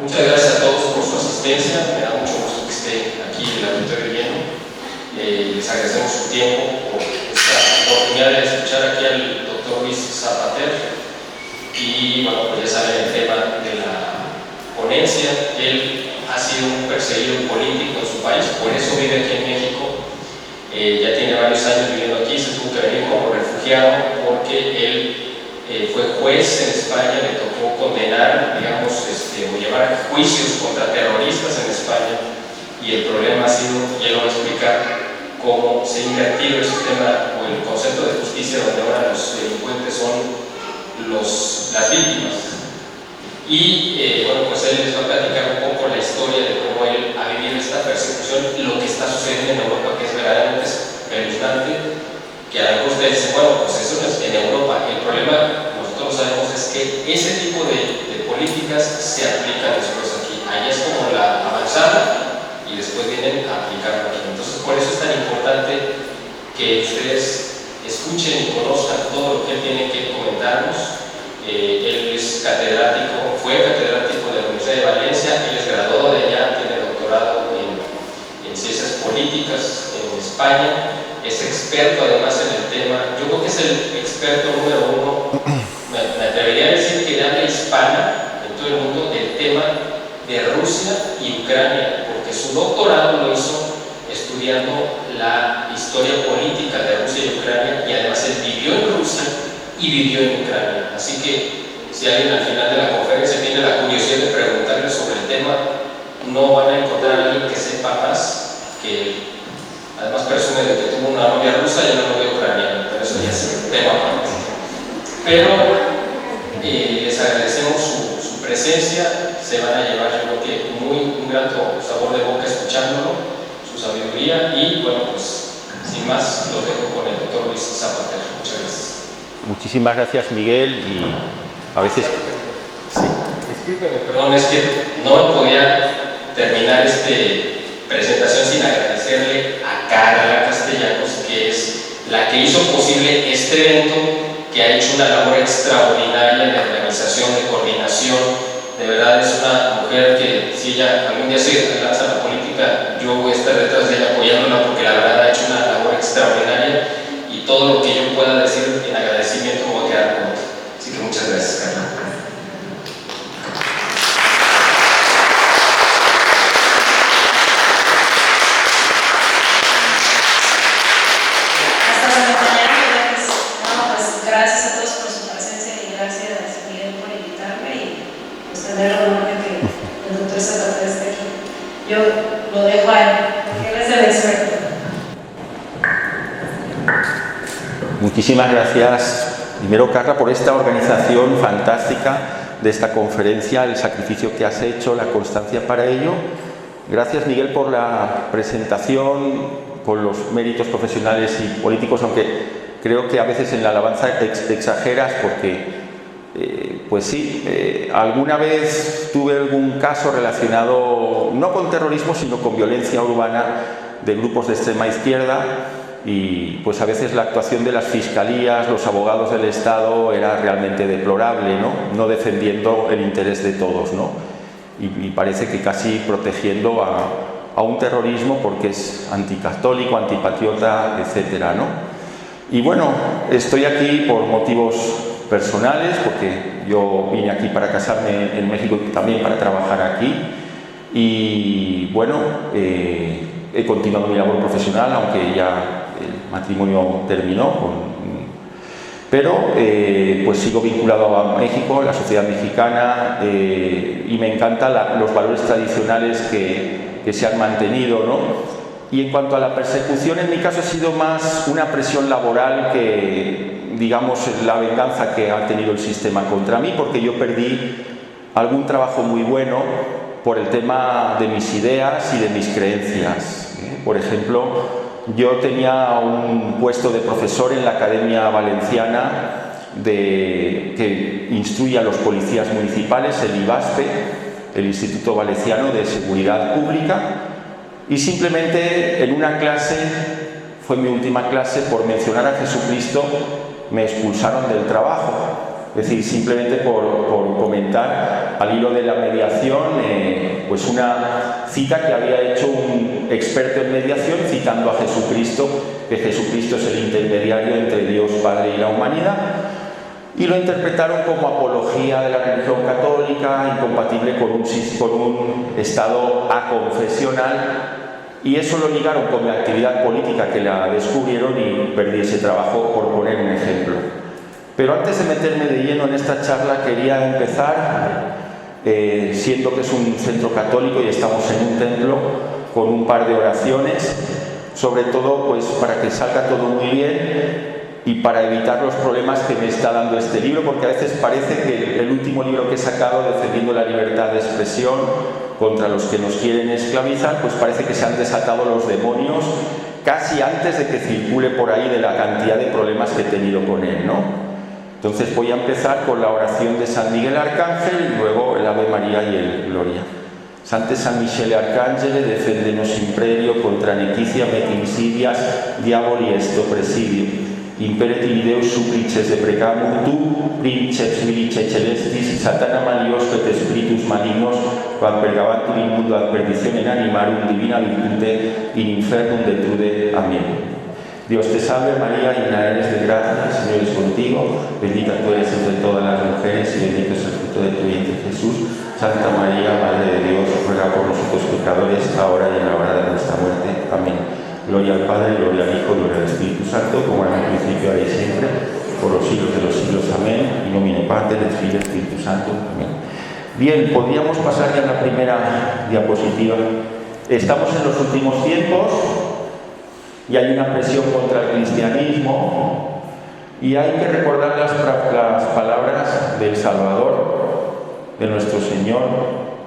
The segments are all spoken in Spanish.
Muchas gracias a todos por su asistencia, me da mucho gusto que esté aquí en el auditorio lleno. Les agradecemos su tiempo por esta oportunidad de escuchar aquí al doctor Luis Zapater. Y bueno, pues ya saben el tema de la ponencia. Él ha sido un perseguido político en su país, por eso vive aquí en México. Ya tiene varios años viviendo aquí, se tuvo que venir como refugiado porque él fue juez en España, le tocó condenar, digamos, o llevar juicios contra terroristas en España, y el problema ha sido, y él lo va a explicar, cómo se ha invertido el sistema o el concepto de justicia, donde ahora los delincuentes son las víctimas. Y bueno, pues él les va a platicar un poco la historia de cómo él ha vivido esta persecución, lo que está sucediendo en Europa, que es verdaderamente espeluznante, que a lo mejor ustedes dicen, bueno, pues eso no es en Europa. El problema, nosotros sabemos, es que ese tipo de políticas se aplican después aquí. Allá es como la avanzada y después vienen a aplicarlo aquí. Entonces, por eso es tan importante que ustedes escuchen y conozcan todo lo que él tiene que comentarnos. Él es catedrático, fue catedrático de la Universidad de Valencia, él es graduado de allá, tiene doctorado en ciencias políticas en España, es experto además en el tema. Yo creo que es el experto número 1, me atrevería a decir que de habla hispana en todo el mundo del tema de Rusia y Ucrania, porque su doctorado lo hizo estudiando la historia política de Rusia y Ucrania, y además él vivió en Rusia y vivió en Ucrania. Así que si alguien al final de la conferencia tiene la curiosidad de preguntarle sobre el tema, no van a encontrar a alguien que sepa más que él. Además presume de que tuvo una novia rusa y una novia ucraniana, pero eso ya es un tema aparte. Pero les agradecemos su presencia, se van a llevar, yo creo que un grato sabor de boca escuchándolo, su sabiduría, y bueno, pues sin más los dejo con el doctor Luis Zapater. Muchas gracias. Muchísimas gracias, Miguel, y a veces... Sí. Discúlpeme, perdón, es que no podía terminar esta presentación sin agradecerle a Carla Castellanos, que es la que hizo posible este evento, que ha hecho una labor extraordinaria de organización, de coordinación. De verdad es una mujer que, si ella algún día se lanza a la política, yo voy a estar detrás de ella apoyándola, porque la verdad ha hecho una labor extraordinaria, y todo lo que yo pueda decir en agradecimiento me voy a quedar con él. Así que muchas gracias, Carla. Gracias a todos por su presencia y gracias, Miguel, por invitarme, y pues tener el honor de que el doctor Zapater esté aquí. Yo lo dejo a él, porque él es el experto. Muchísimas gracias, primero, Carla, por esta organización fantástica de esta conferencia, el sacrificio que has hecho, la constancia para ello. Gracias, Miguel, por la presentación, con los méritos profesionales y políticos, aunque creo que a veces en la alabanza exageras, porque, pues sí, alguna vez tuve algún caso relacionado, no con terrorismo, sino con violencia urbana de grupos de extrema izquierda, y pues a veces la actuación de las fiscalías, los abogados del Estado era realmente deplorable, no defendiendo el interés de todos, ¿no? Y parece que casi protegiendo a un terrorismo porque es anticatólico, antipatriota, etcétera, ¿no? Y bueno, estoy aquí por motivos personales, porque yo vine aquí para casarme en México y también para trabajar aquí, y bueno, he continuado mi labor profesional, aunque ya el matrimonio terminó, pero pues sigo vinculado a México, la sociedad mexicana, y me encantan los valores tradicionales que se han mantenido, ¿no? Y en cuanto a la persecución, en mi caso ha sido más una presión laboral que, digamos, la venganza que ha tenido el sistema contra mí, porque yo perdí algún trabajo muy bueno por el tema de mis ideas y de mis creencias. Por ejemplo, yo tenía un puesto de profesor en la Academia Valenciana que instruye a los policías municipales, el IVASPE, el Instituto Valenciano de Seguridad Pública, y simplemente en una clase, fue mi última clase, por mencionar a Jesucristo, me expulsaron del trabajo. Es decir, simplemente por comentar al hilo de la mediación, pues una cita que había hecho un experto en mediación citando a Jesucristo, que Jesucristo es el intermediario entre Dios Padre y la humanidad, y lo interpretaron como apología de la religión católica, incompatible con un estado aconfesional, y eso lo ligaron con la actividad política que la descubrieron y perdí ese trabajo, por poner un ejemplo. Pero antes de meterme de lleno en esta charla, quería empezar, siendo que es un centro católico y estamos en un templo, con un par de oraciones, sobre todo pues para que salga todo muy bien y para evitar los problemas que me está dando este libro, porque a veces parece que el último libro que he sacado, defendiendo la libertad de expresión contra los que nos quieren esclavizar, pues parece que se han desatado los demonios casi antes de que circule por ahí de la cantidad de problemas que he tenido con él, ¿no? Entonces voy a empezar con la oración de San Miguel Arcángel y luego el Ave María y el Gloria. Sante San Michele Arcangele, defendenos imperio contra nequicia met insidias, diaboli est oppresidio. Impereti Deus supplices deprecamur tu, princeps milice celestis, satana malios et spiritus malignos, quam pergabantur in mundo ad perditionem animarum divina virtute in infernum detrude. Amén. Dios te salve María, llena eres de gracia, el Señor es contigo, bendita tú eres entre todas las mujeres y bendito es el fruto de tu vientre Jesús. Santa María, Madre de Dios, ruega por nosotros pecadores, ahora y en la hora de nuestra muerte. Amén. Gloria al Padre, gloria al Hijo, gloria al Espíritu Santo, como en el principio, ahora y siempre, por los siglos de los siglos. Amén. In nomine Patris, et Filii, et Spiritus Santo. Amén. Bien, podríamos pasar ya a la primera diapositiva. Estamos en los últimos tiempos y hay una presión contra el cristianismo y hay que recordar las palabras del Salvador, de nuestro Señor,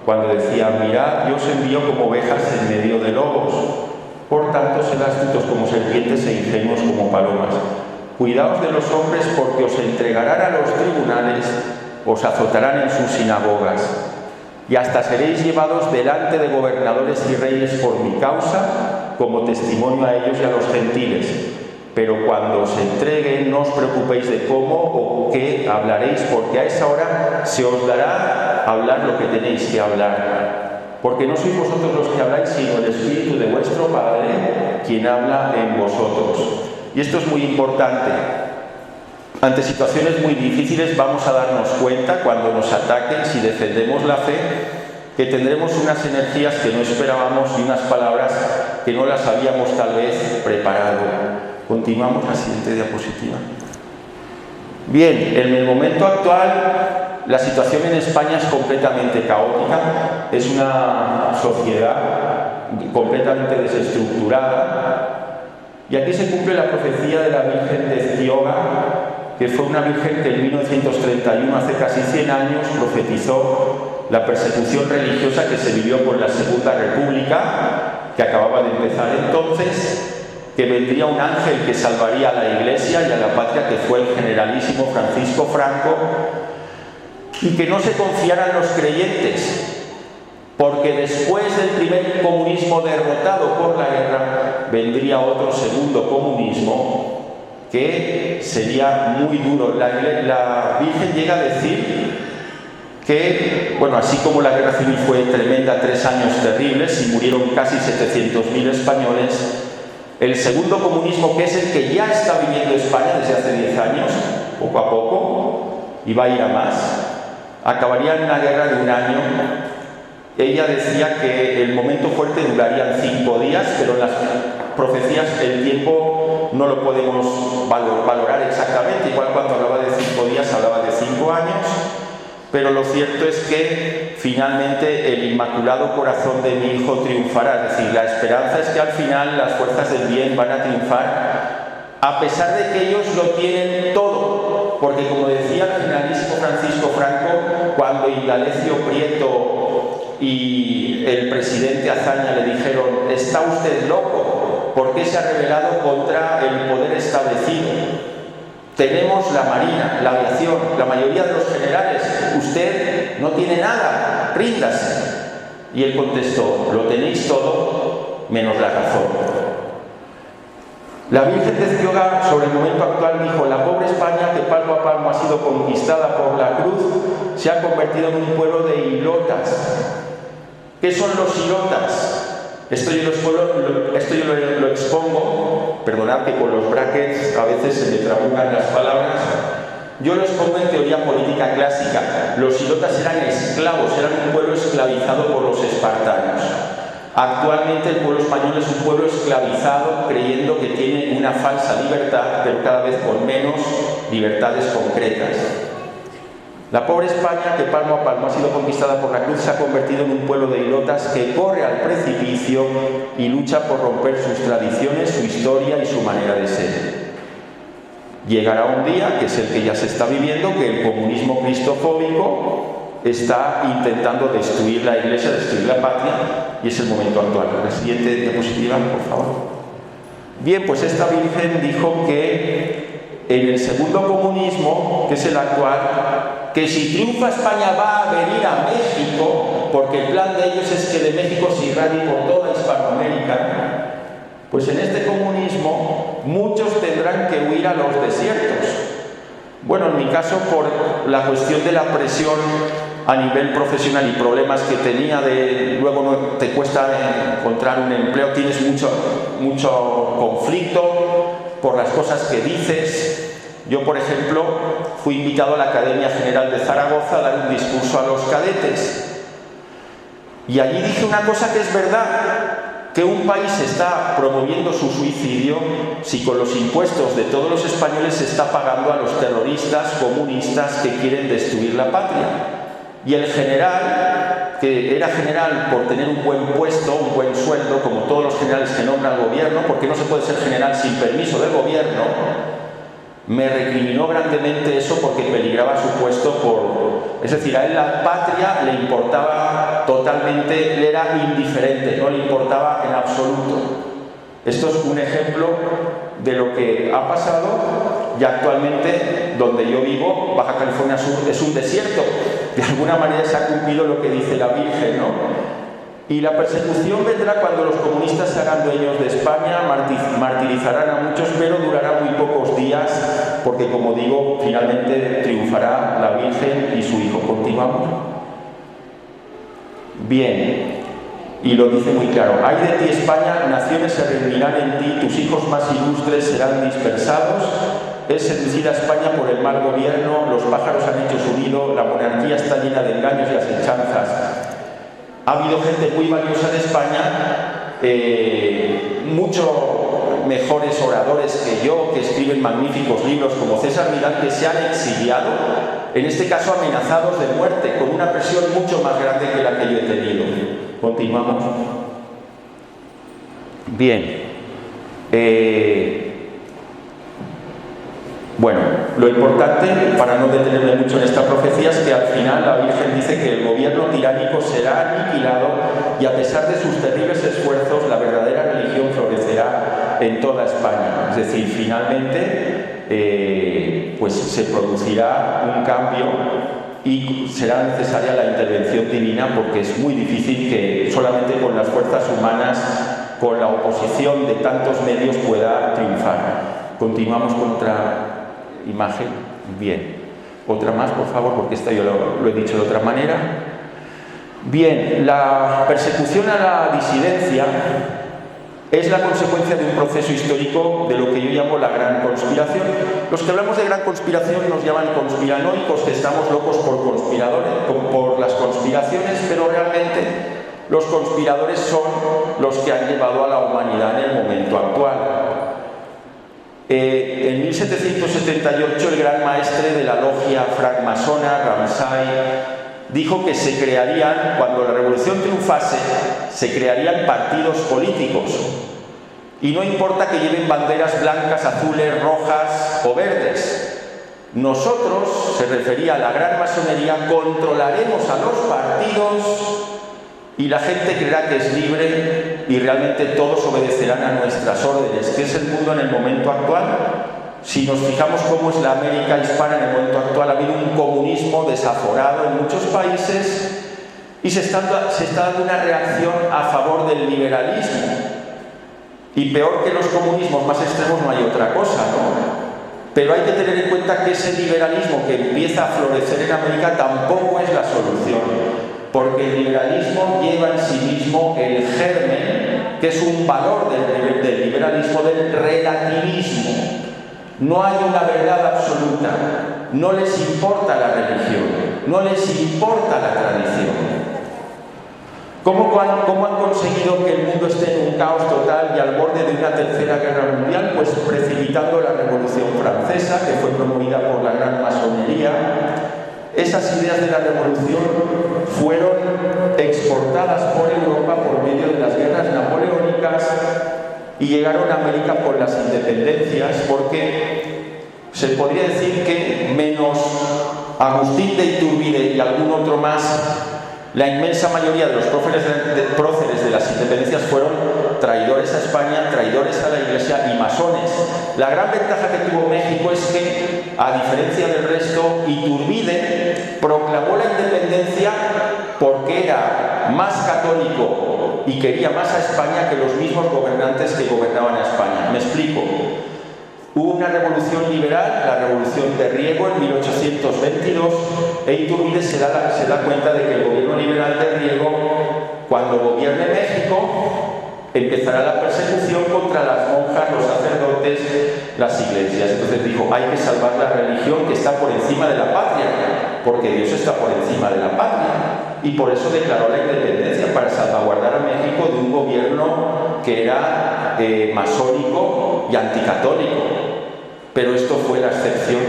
cuando decía: mirad, yo os envío como ovejas en medio de lobos. Por tanto, sed astutos como serpientes e ingenuos como palomas. Cuidaos de los hombres, porque os entregarán a los tribunales, os azotarán en sus sinagogas, y hasta seréis llevados delante de gobernadores y reyes por mi causa, como testimonio a ellos y a los gentiles. Pero cuando os entreguen, no os preocupéis de cómo o qué hablaréis, porque a esa hora se os dará hablar lo que tenéis que hablar. Porque no sois vosotros los que habláis, sino el Espíritu de vuestro Padre, quien habla en vosotros. Y esto es muy importante. Ante situaciones muy difíciles vamos a darnos cuenta, cuando nos ataquen, si defendemos la fe, que tendremos unas energías que no esperábamos y unas palabras que no las habíamos tal vez preparado. Continuamos la siguiente diapositiva. Bien, en el momento actual la situación en España es completamente caótica, es una sociedad completamente desestructurada, y aquí se cumple la profecía de la Virgen de Estióga, que fue una virgen que en 1931, hace casi 100 años, profetizó la persecución religiosa que se vivió por la Segunda República, que acababa de empezar entonces, que vendría un ángel que salvaría a la Iglesia y a la patria, que fue el generalísimo Francisco Franco, y que no se confiaran los creyentes, porque después del primer comunismo derrotado por la guerra, vendría otro segundo comunismo que sería muy duro. La Virgen llega a decir que, bueno, así como la guerra civil fue tremenda, 3 años terribles y murieron casi 700.000 españoles, el segundo comunismo, que es el que ya está viviendo España desde hace 10 años, poco a poco, y va a ir a más, acabaría en una guerra de 1 año. Ella decía que el momento fuerte duraría 5 días, pero en las profecías el tiempo no lo podemos valorar exactamente. Igual cuando hablaba de 5 días hablaba de 5 años, pero lo cierto es que finalmente el Inmaculado Corazón de mi Hijo triunfará. Es decir, la esperanza es que al final las fuerzas del bien van a triunfar, a pesar de que ellos lo tienen todo. Porque, como decía el generalísimo Francisco Franco, cuando Indalecio Prieto y el presidente Azaña le dijeron: está usted loco, ¿por qué se ha rebelado contra el poder establecido? Tenemos la marina, la aviación, la mayoría de los generales, usted no tiene nada, ríndase. Y él contestó: lo tenéis todo menos la razón. La Virgen de Ciudad, sobre el momento actual, dijo: la pobre España, que palmo a palmo ha sido conquistada por la cruz, se ha convertido en un pueblo de hilotas. ¿Qué son los hilotas? Esto yo lo expongo, perdonad que con los brackets a veces se me trabucan las palabras. Yo lo expongo en teoría política clásica. Los hilotas eran esclavos, eran un pueblo esclavizado por los espartanos. Actualmente el pueblo español es un pueblo esclavizado, creyendo que tiene una falsa libertad, pero cada vez con menos libertades concretas. La pobre España, que palmo a palmo ha sido conquistada por la cruz, se ha convertido en un pueblo de hilotas que corre al precipicio y lucha por romper sus tradiciones, su historia y su manera de ser. Llegará un día, que es el que ya se está viviendo, que el comunismo cristofóbico está intentando destruir la Iglesia, destruir la patria, y es el momento actual. La siguiente diapositiva, por favor. Bien, pues esta Virgen dijo que en el segundo comunismo, que es el actual, que si triunfa España va a venir a México, porque el plan de ellos es que de México se irradie por toda Hispanoamérica. Pues en este comunismo muchos tendrán que huir a los desiertos. Bueno, en mi caso, por la cuestión de la presión a nivel profesional y problemas que tenía luego no te cuesta encontrar un empleo, tienes mucho conflicto por las cosas que dices. Yo, por ejemplo, fui invitado a la Academia General de Zaragoza a dar un discurso a los cadetes. Y allí dije una cosa que es verdad, que un país está promoviendo su suicidio si con los impuestos de todos los españoles se está pagando a los terroristas comunistas que quieren destruir la patria. Y el general, que era general por tener un buen puesto, un buen sueldo, como todos los generales que nombra el gobierno, porque no se puede ser general sin permiso del gobierno, me recriminó grandemente eso porque peligraba su puesto Es decir, a él la patria le importaba totalmente, le era indiferente, no le importaba en absoluto. Esto es un ejemplo de lo que ha pasado y actualmente donde yo vivo, Baja California Sur, es un desierto. De alguna manera se ha cumplido lo que dice la Virgen, ¿no? Y la persecución vendrá cuando los comunistas se hagan dueños de España, martirizarán a muchos, pero durará muy pocos días, porque como digo, finalmente triunfará la Virgen y su Hijo. Continuamos. Bien, y lo dice muy claro: ay de ti España, naciones se reunirán en ti, tus hijos más ilustres serán dispersados. Es seducida España por el mal gobierno, los pájaros han hecho su nido, la monarquía está llena de engaños y asechanzas. Ha habido gente muy valiosa de España, mucho mejores oradores que yo, que escriben magníficos libros, como César Milán, que se han exiliado, en este caso amenazados de muerte, con una presión mucho más grande que la que yo he tenido. Continuamos. Bien. Bueno, lo importante, para no detenerme mucho en esta profecía, es que al final la Virgen dice que el gobierno tiránico será aniquilado y a pesar de sus terribles esfuerzos, la verdadera religión florecerá en toda España. Es decir, finalmente pues se producirá un cambio y será necesaria la intervención divina, porque es muy difícil que solamente con las fuerzas humanas, con la oposición de tantos medios, pueda triunfar. Continuamos con otra imagen. Bien, otra más, por favor, porque esta yo lo he dicho de otra manera. Bien, la persecución a la disidencia es la consecuencia de un proceso histórico de lo que yo llamo la gran conspiración. Los que hablamos de gran conspiración nos llaman conspiranoicos, que estamos locos por las conspiraciones, pero realmente los conspiradores son los que han llevado a la humanidad en el momento actual. En 1778 el gran maestre de la logia francmasona, Ramsay, dijo que se crearían, cuando la revolución triunfase, se crearían partidos políticos. Y no importa que lleven banderas blancas, azules, rojas o verdes. Nosotros, se refería a la gran masonería, controlaremos a los partidos y la gente creerá que es libre y realmente todos obedecerán a nuestras órdenes. ¿Qué es el mundo en el momento actual? Si nos fijamos cómo es la América hispana en el momento actual, ha habido un comunismo desaforado en muchos países y se está dando una reacción a favor del liberalismo. Y peor que los comunismos más extremos no hay otra cosa, ¿no? Pero hay que tener en cuenta que ese liberalismo que empieza a florecer en América tampoco es la solución, porque el liberalismo lleva en sí mismo el germen, que es un valor del liberalismo, del relativismo. No hay una verdad absoluta, no les importa la religión, no les importa la tradición. ¿Cómo han conseguido que el mundo esté en un caos total y al borde de una tercera guerra mundial? Pues precipitando la Revolución Francesa, que fue promovida por la gran masonería. Esas ideas de la Revolución fueron exportadas por Europa por medio de las guerras napoleónicas y llegaron a América por las independencias, porque se podría decir que menos Agustín de Iturbide y algún otro más, la inmensa mayoría de los próceres de las independencias fueron traidores a España, traidores a la Iglesia y masones. La gran ventaja que tuvo México es que, a diferencia del resto, Iturbide proclamó la independencia porque era más católico y quería más a España que los mismos gobernantes que gobernaban a España. Me explico. Hubo una revolución liberal, la revolución de Riego en 1822, e Iturbide se da cuenta de que el gobierno liberal de Riego, cuando gobierne México, empezará la persecución contra las monjas, los sacerdotes, las iglesias. Entonces dijo, hay que salvar la religión que está por encima de la patria, porque Dios está por encima de la patria. Y por eso declaró la independencia, para salvaguardar a México de un gobierno que era masónico y anticatólico. Pero esto fue la excepción.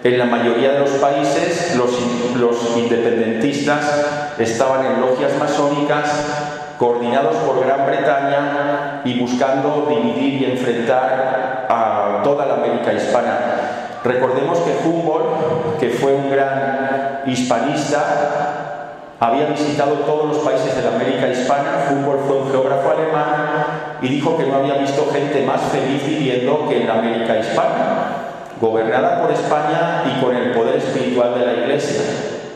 En la mayoría de los países los independentistas estaban en logias masónicas, coordinados por Gran Bretaña y buscando dividir y enfrentar a toda la América hispana. Recordemos que Humboldt, que fue un gran hispanista, había visitado todos los países de la América hispana. Humboldt fue un geógrafo alemán y dijo que no había visto gente más feliz viviendo que en la América hispana, gobernada por España y con el poder espiritual de la Iglesia.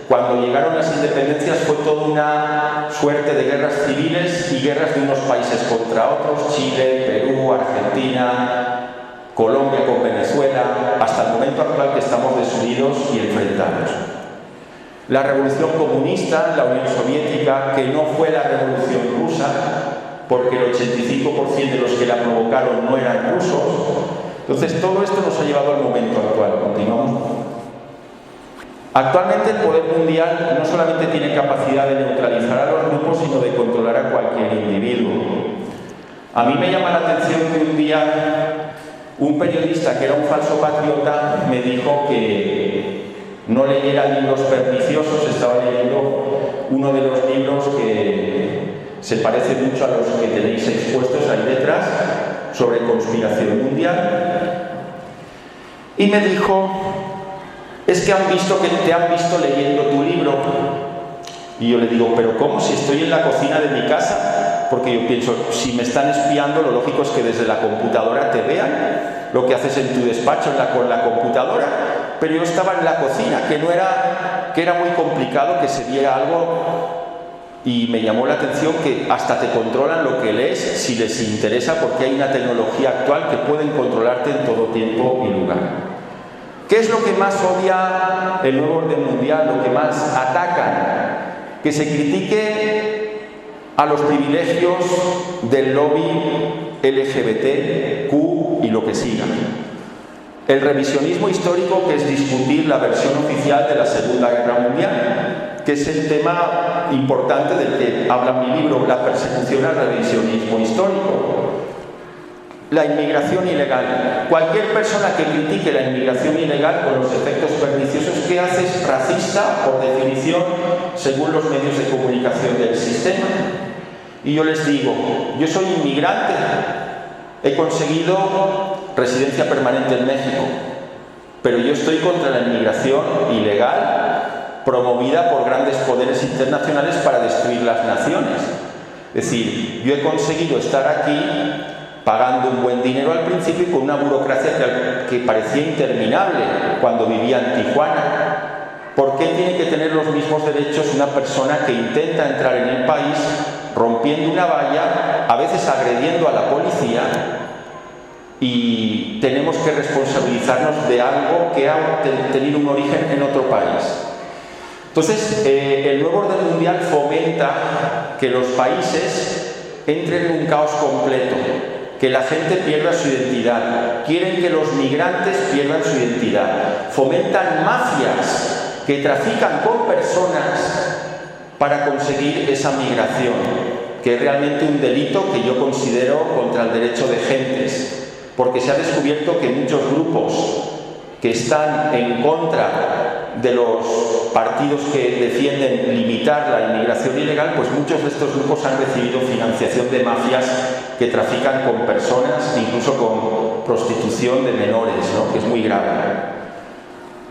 Cuando llegaron las independencias fue toda una suerte de guerras civiles y guerras de unos países contra otros: Chile, Perú, Argentina, Colombia con Venezuela, hasta el momento actual que estamos desunidos y enfrentados. La revolución comunista, la Unión Soviética, que no fue la revolución rusa, porque el 85% de los que la provocaron no eran rusos. Entonces todo esto nos ha llevado al momento actual. Continuamos. Actualmente el poder mundial no solamente tiene capacidad de neutralizar a los grupos, sino de controlar a cualquier individuo. A mí me llama la atención que un día un periodista que era un falso patriota me dijo que no leyera libros perniciosos. Estaba leyendo uno de los libros que se parece mucho a los que tenéis expuestos ahí detrás, sobre conspiración mundial, y me dijo: es que han visto que te han visto leyendo tu libro. Y yo le digo: pero ¿cómo? Si estoy en la cocina de mi casa. Porque yo pienso, si me están espiando, lo lógico es que desde la computadora te vean lo que haces en tu despacho con la computadora. Pero yo estaba en la cocina, que era muy complicado que se viera algo. Y me llamó la atención que hasta te controlan lo que lees si les interesa, porque hay una tecnología actual que pueden controlarte en todo tiempo y lugar. ¿Qué es lo que más odia el nuevo orden mundial, lo que más atacan? Que se critique a los privilegios del lobby LGBT, Q y lo que siga. El revisionismo histórico, que es discutir la versión oficial de la Segunda Guerra Mundial, que es el tema importante del que habla mi libro, la persecución al revisionismo histórico. La inmigración ilegal. Cualquier persona que critique la inmigración ilegal con los efectos perniciosos que hace es racista, por definición, según los medios de comunicación del sistema. Y yo les digo, yo soy inmigrante, he conseguido residencia permanente en México, pero yo estoy contra la inmigración ilegal promovida por grandes poderes internacionales para destruir las naciones. Es decir, yo he conseguido estar aquí pagando un buen dinero al principio y con una burocracia que parecía interminable cuando vivía en Tijuana. ¿Por qué tiene que tener los mismos derechos una persona que intenta entrar en el país rompiendo una valla, a veces agrediendo a la policía, y tenemos que responsabilizarnos de algo que ha tenido un origen en otro país. Entonces, el nuevo orden mundial fomenta que los países entren en un caos completo, que la gente pierda su identidad, quieren que los migrantes pierdan su identidad, fomentan mafias que trafican con personas para conseguir esa migración, que es realmente un delito que yo considero contra el derecho de gentes, porque se ha descubierto que muchos grupos que están en contra de los partidos que defienden limitar la inmigración ilegal, pues muchos de estos grupos han recibido financiación de mafias que trafican con personas, incluso con prostitución de menores, ¿no? Que es muy grave.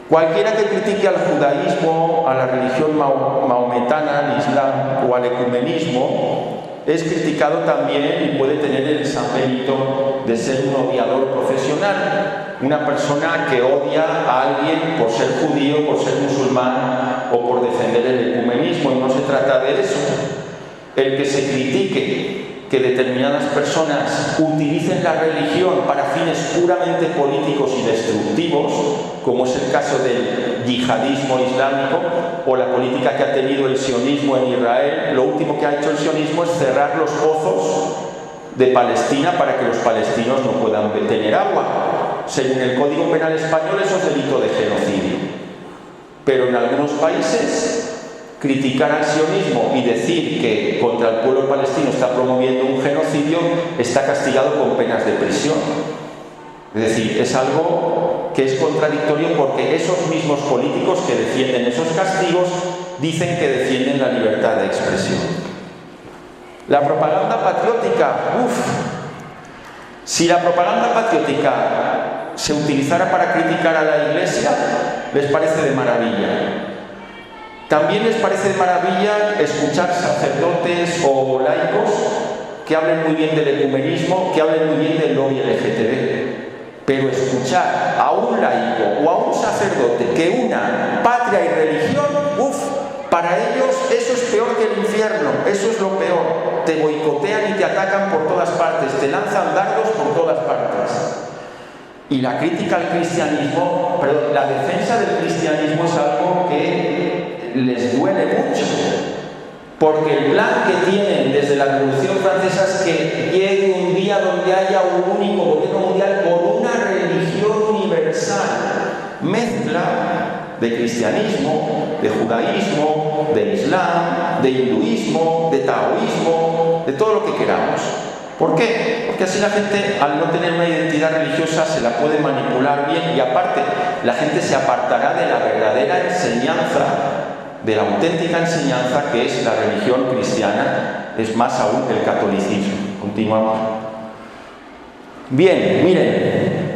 Cualquiera que critique al judaísmo, a la religión maometana, al islam o al ecumenismo, es criticado también y puede tener el San Benito de ser un odiador profesional, una persona que odia a alguien por ser judío, por ser musulmán o por defender el ecumenismo, y no se trata de eso. El que se critique que determinadas personas utilicen la religión para fines puramente políticos y destructivos, como es el caso del yihadismo islámico o la política que ha tenido el sionismo en Israel. Lo último que ha hecho el sionismo es cerrar los pozos de Palestina para que los palestinos no puedan tener agua. Según el Código Penal español, eso es delito de genocidio. Pero en algunos países, criticar al sionismo y decir que contra el pueblo palestino está promoviendo un genocidio está castigado con penas de prisión. Es decir, es algo que es contradictorio, porque esos mismos políticos que defienden esos castigos dicen que defienden la libertad de expresión. La propaganda patriótica, si la propaganda patriótica se utilizara para criticar a la Iglesia, les parece de maravilla. También les parece de maravilla escuchar sacerdotes o laicos que hablen muy bien del ecumenismo, que hablen muy bien del lobby LGTB. Pero escuchar a un laico o a un sacerdote que una patria y religión, para ellos eso es peor que el infierno, eso es lo peor. Te boicotean y te atacan por todas partes, te lanzan dardos por todas partes. Y la crítica al cristianismo, perdón, la defensa del cristianismo es algo que les duele mucho, porque el plan que tienen desde la Revolución Francesa es que llegue un día donde haya un único gobierno mundial con una religión universal, mezcla de cristianismo, de judaísmo, de islam, de hinduismo, de taoísmo, de todo lo que queramos. ¿Por qué? Porque así la gente, al no tener una identidad religiosa, se la puede manipular bien, y aparte la gente se apartará de la verdadera enseñanza, de la auténtica enseñanza, que es la religión cristiana, es más aún el catolicismo. Continuamos. Bien, miren,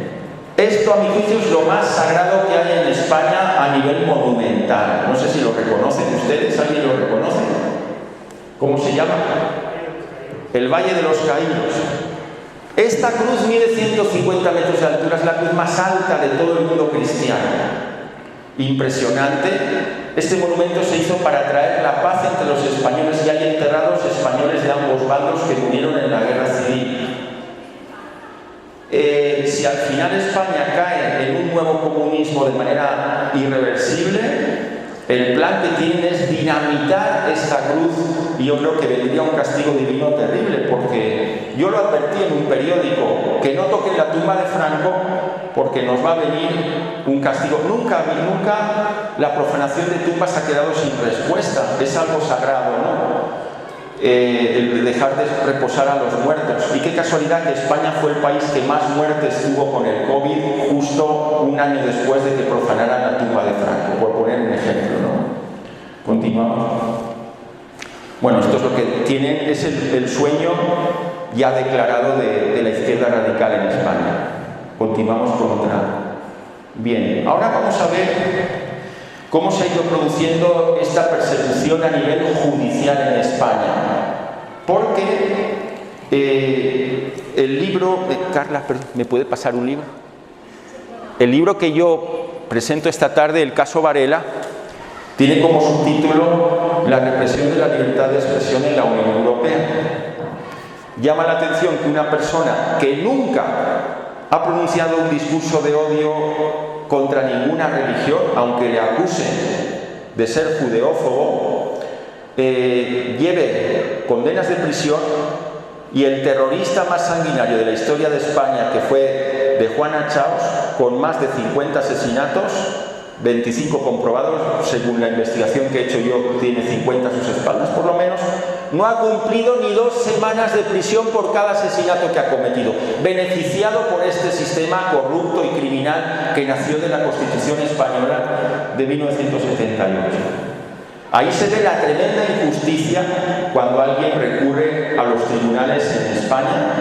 esto a mi juicio es lo más sagrado que hay en España a nivel monumental. No sé si lo reconocen ustedes, ¿alguien lo reconoce? ¿Cómo se llama? El Valle de los Caídos. Esta cruz mide 150 metros de altura, es la cruz más alta de todo el mundo cristiano. Impresionante. Este monumento se hizo para traer la paz entre los españoles, y hay enterrados españoles de ambos bandos que murieron en la guerra civil. Si al final España cae en un nuevo comunismo de manera irreversible, el plan que tienen es dinamitar esta cruz, y yo creo que vendría un castigo divino terrible, porque yo lo advertí en un periódico, que no toquen la tumba de Franco, porque nos va a venir un castigo. Nunca la profanación de tumbas ha quedado sin respuesta, es algo sagrado, ¿no? El dejar de reposar a los muertos. Y qué casualidad que España fue el país que más muertes tuvo con el COVID, justo un año después de que profanaran la tumba de Franco, por poner un ejemplo, ¿no? Continuamos. Bueno, esto es lo que tienen, es el sueño ya declarado de la izquierda radical en España. Continuamos con otra. Bien, ahora vamos a ver cómo se ha ido produciendo esta persecución a nivel judicial en España. Porque el libro... Carla, perdón, ¿me puede pasar un libro? El libro que yo presento esta tarde, El caso Varela, tiene como subtítulo La represión de la libertad de expresión en la Unión Europea. llama la atención que una persona que nunca ha pronunciado un discurso de odio contra ninguna religión, aunque le acusen de ser judeófobo, lleve condenas de prisión, y el terrorista más sanguinario de la historia de España, que fue de Juana Chaos, con más de 50 asesinatos, 25 comprobados, según la investigación que he hecho yo, tiene 50 a sus espaldas por lo menos, no ha cumplido ni 2 semanas de prisión por cada asesinato que ha cometido, beneficiado por este sistema corrupto y criminal que nació de la Constitución Española de 1978. Ahí se ve la tremenda injusticia cuando alguien recurre a los tribunales en España,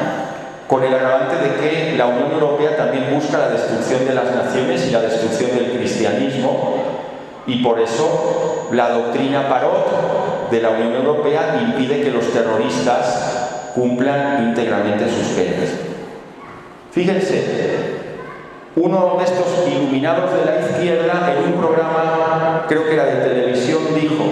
con el agravante de que la Unión Europea también busca la destrucción de las naciones y la destrucción del cristianismo, y por eso la doctrina Parot de la Unión Europea impide que los terroristas cumplan íntegramente sus penas. Fíjense, uno de estos iluminados de la izquierda en un programa, creo que era de televisión, dijo: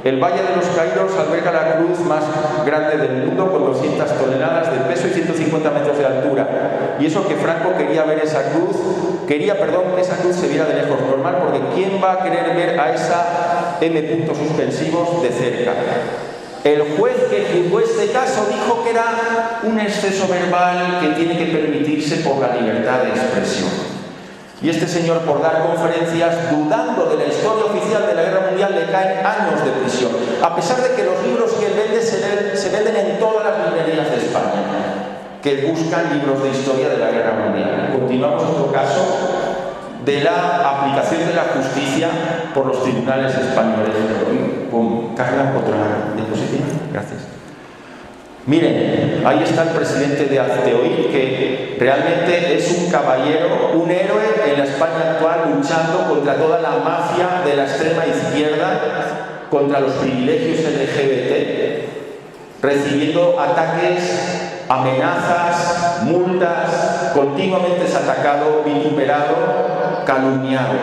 el Valle de los Caídos alberga la cruz más grande del mundo con 200 toneladas de peso y 150 metros de altura. Y eso que Franco quería ver esa cruz, que esa cruz se viera de lejos, normal, porque ¿quién va a querer ver a esa M puntos suspensivos de cerca? El juez que juzgó este caso dijo que era un exceso verbal que tiene que permitirse por la libertad de expresión. Y este señor, por dar conferencias dudando de la historia oficial de la Guerra Mundial, le caen años de prisión, a pesar de que los libros que él vende se venden en todas las librerías de España, que buscan libros de historia de la Guerra Mundial. Continuamos otro caso de la aplicación de la justicia por los tribunales españoles. Carla, otra diapositiva. Gracias. Miren, ahí está el presidente de Azteoil, que realmente es un caballero, un héroe en la España actual, luchando contra toda la mafia de la extrema izquierda, contra los privilegios LGBT, recibiendo ataques, amenazas, multas, continuamente es atacado, vituperado, calumniado.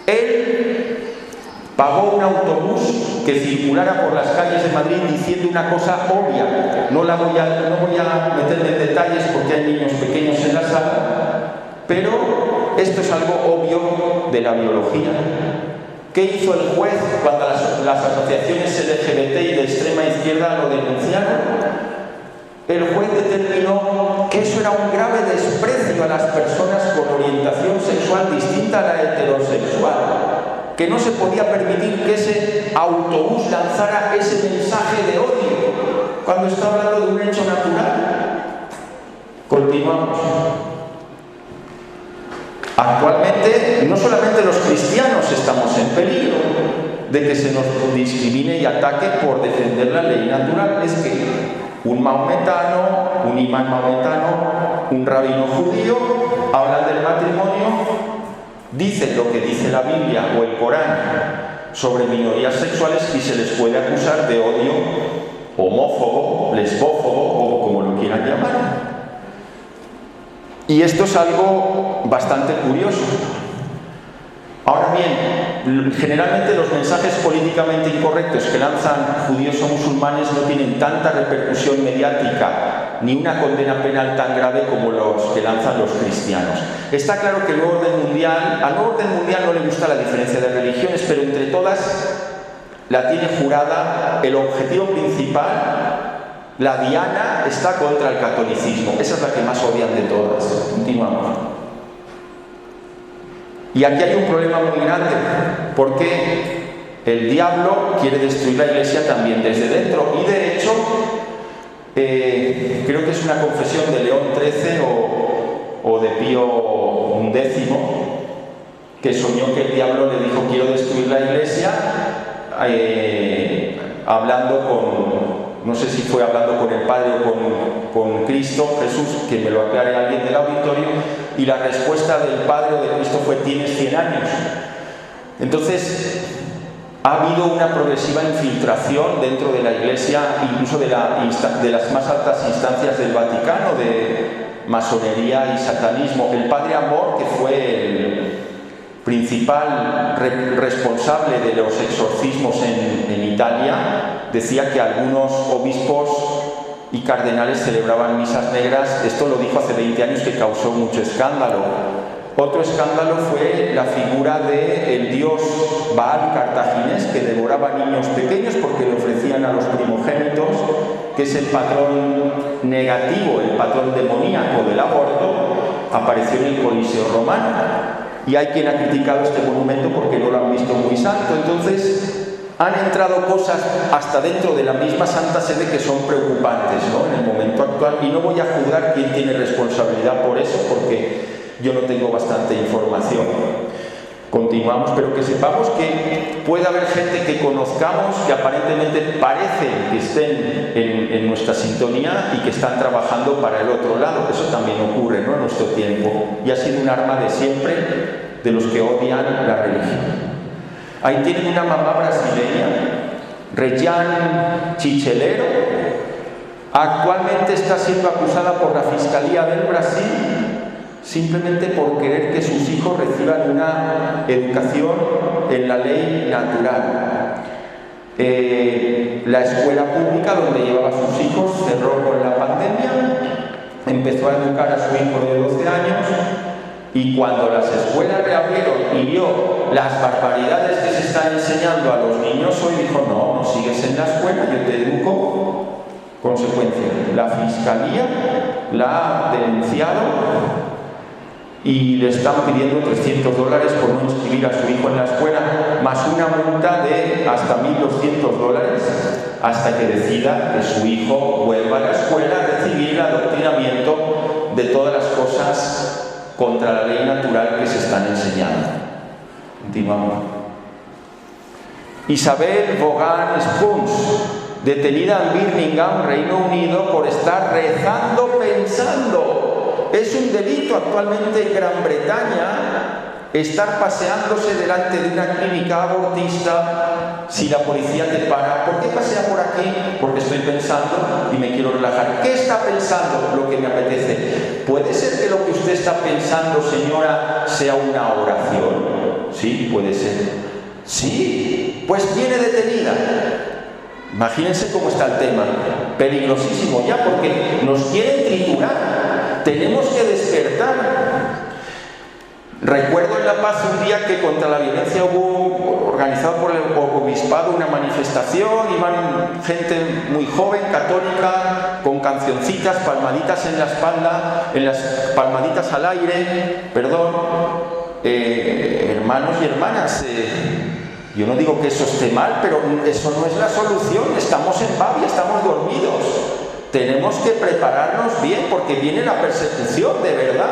Él pagó un autobús que circulara por las calles de Madrid diciendo una cosa obvia. No voy a meterme en detalles porque hay niños pequeños en la sala, pero esto es algo obvio de la biología. ¿Qué hizo el juez cuando las asociaciones LGBT y de extrema izquierda lo denunciaron? El juez determinó que eso era un grave desprecio a las personas con orientación sexual distinta a la heterosexual, que no se podía permitir que ese autobús lanzara ese mensaje de odio cuando está hablando de un hecho natural. Continuamos. Actualmente, no solamente los cristianos estamos en peligro de que se nos discrimine y ataque por defender la ley natural, es que un maometano, un imán maometano, un rabino judío hablan del matrimonio, dicen lo que dice la Biblia o el Corán sobre minorías sexuales y se les puede acusar de odio homófobo, lesbófobo o como lo quieran llamar. Y esto es algo bastante curioso. Ahora bien, generalmente los mensajes políticamente incorrectos que lanzan judíos o musulmanes no tienen tanta repercusión mediática ni una condena penal tan grave como los que lanzan los cristianos. Está claro que al nuevo orden mundial no le gusta la diferencia de religiones, pero entre todas la tiene jurada. El objetivo principal, la diana, está contra el catolicismo. Esa es la que más odian de todas. Continuamos. Y aquí hay un problema muy grande, porque el diablo quiere destruir la Iglesia también desde dentro. Y de hecho, creo que es una confesión de León XIII o de Pío XI, que soñó que el diablo le dijo: quiero destruir la Iglesia, hablando con, no sé si fue hablando con el Padre o con Cristo, Jesús, que me lo aclare alguien del auditorio, y la respuesta del Padre o de Cristo fue: tienes 100 años. Entonces, ha habido una progresiva infiltración dentro de la Iglesia, incluso de las más altas instancias del Vaticano, de masonería y satanismo. El Padre Amor, que fue el principal responsable de los exorcismos en Italia, decía que algunos obispos y cardenales celebraban misas negras. Esto lo dijo hace 20 años, que causó mucho escándalo. Otro escándalo fue la figura del dios Baal cartaginés, que devoraba niños pequeños porque le ofrecían a los primogénitos, que es el patrón negativo, el patrón demoníaco del aborto. Apareció en el Coliseo romano y hay quien ha criticado este monumento porque no lo han visto muy santo. Entonces han entrado cosas hasta dentro de la misma Santa Sede que son preocupantes, ¿no?, en el momento actual, y no voy a juzgar quién tiene responsabilidad por eso, porque yo no tengo bastante información. Continuamos, pero que sepamos que puede haber gente que conozcamos que aparentemente parece que estén en nuestra sintonía y que están trabajando para el otro lado. Eso también ocurre, ¿no?, en nuestro tiempo, y ha sido un arma de siempre de los que odian la religión. Ahí tienen una mamá brasileña, Regiane Chichelero. Actualmente está siendo acusada por la Fiscalía del Brasil simplemente por querer que sus hijos reciban una educación en la ley natural. La escuela pública donde llevaba a sus hijos cerró con la pandemia, empezó a educar a su hijo de 12 años, y cuando las escuelas reabrieron y vio las barbaridades que se están enseñando a los niños hoy, dijo: no sigues en la escuela, yo te educo. Consecuencia, la Fiscalía la ha denunciado y le están pidiendo $300 por no inscribir a su hijo en la escuela, más una multa de hasta $1.200 hasta que decida que su hijo vuelva a la escuela a recibir el adoctrinamiento de todas las cosas contra la ley natural que se están enseñando. Continuamos. Isabel Vaughan Spons, detenida en Birmingham, Reino Unido, por estar rezando pensando. Es un delito actualmente en Gran Bretaña estar paseándose delante de una clínica abortista. Si la policía te para: ¿por qué pasea por aquí? Porque estoy pensando y me quiero relajar. ¿Qué está pensando? Lo que me apetece. ¿Puede ser que lo que usted está pensando, señora, sea una oración? Sí, puede ser. Sí, pues viene detenida. Imagínense cómo está el tema. Peligrosísimo ya, porque nos quieren triturar. Tenemos que despertar. Recuerdo en La Paz un día que contra la violencia hubo, organizado por el obispado, una manifestación. Iban gente muy joven, católica, con cancioncitas, palmaditas en la espalda, en las palmaditas al aire, hermanos y hermanas, yo no digo que eso esté mal, pero eso no es la solución. Estamos en Babia, estamos dormidos. Tenemos que prepararnos bien, porque viene la persecución de verdad.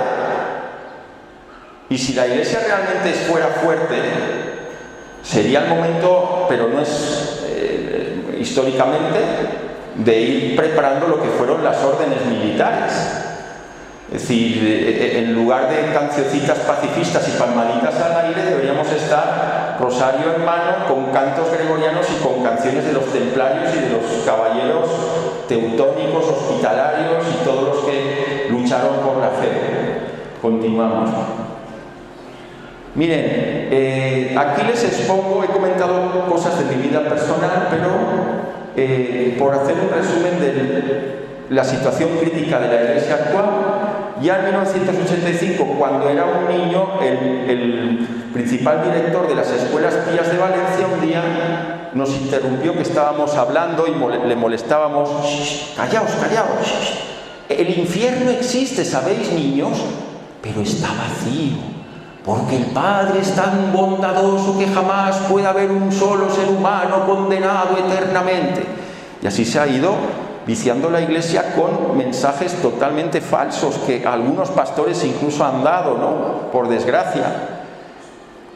Y si la Iglesia realmente fuera fuerte, sería el momento, pero no es históricamente, de ir preparando lo que fueron las órdenes militares. Es decir, en lugar de cancioncitas pacifistas y palmaditas al aire, deberíamos estar rosario en mano, con cantos gregorianos y con canciones de los templarios y de los caballeros teutónicos, hospitalarios y todos los que lucharon por la fe. Continuamos. Miren, aquí les expongo, he comentado cosas de mi vida personal, pero por hacer un resumen de la situación crítica de la Iglesia actual, ya en 1985, cuando era un niño, el principal director de las escuelas pías de Valencia un día nos interrumpió, que estábamos hablando y le molestábamos. Callaos, callaos. El infierno existe, ¿sabéis, niños? Pero está vacío. Porque el Padre es tan bondadoso que jamás puede haber un solo ser humano condenado eternamente. Y así se ha ido viciando la Iglesia con mensajes totalmente falsos que algunos pastores incluso han dado, ¿no?, por desgracia.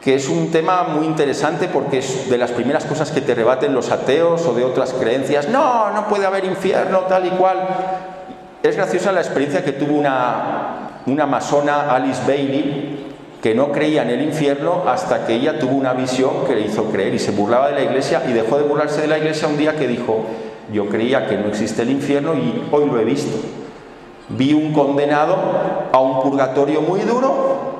Que es un tema muy interesante, porque es de las primeras cosas que te rebaten los ateos o de otras creencias. No puede haber infierno, tal y cual. Es graciosa la experiencia que tuvo una masona, Alice Bailey, que no creía en el infierno hasta que ella tuvo una visión que le hizo creer, y se burlaba de la Iglesia, y dejó de burlarse de la Iglesia un día que dijo: yo creía que no existe el infierno y hoy lo he visto. Vi un condenado a un purgatorio muy duro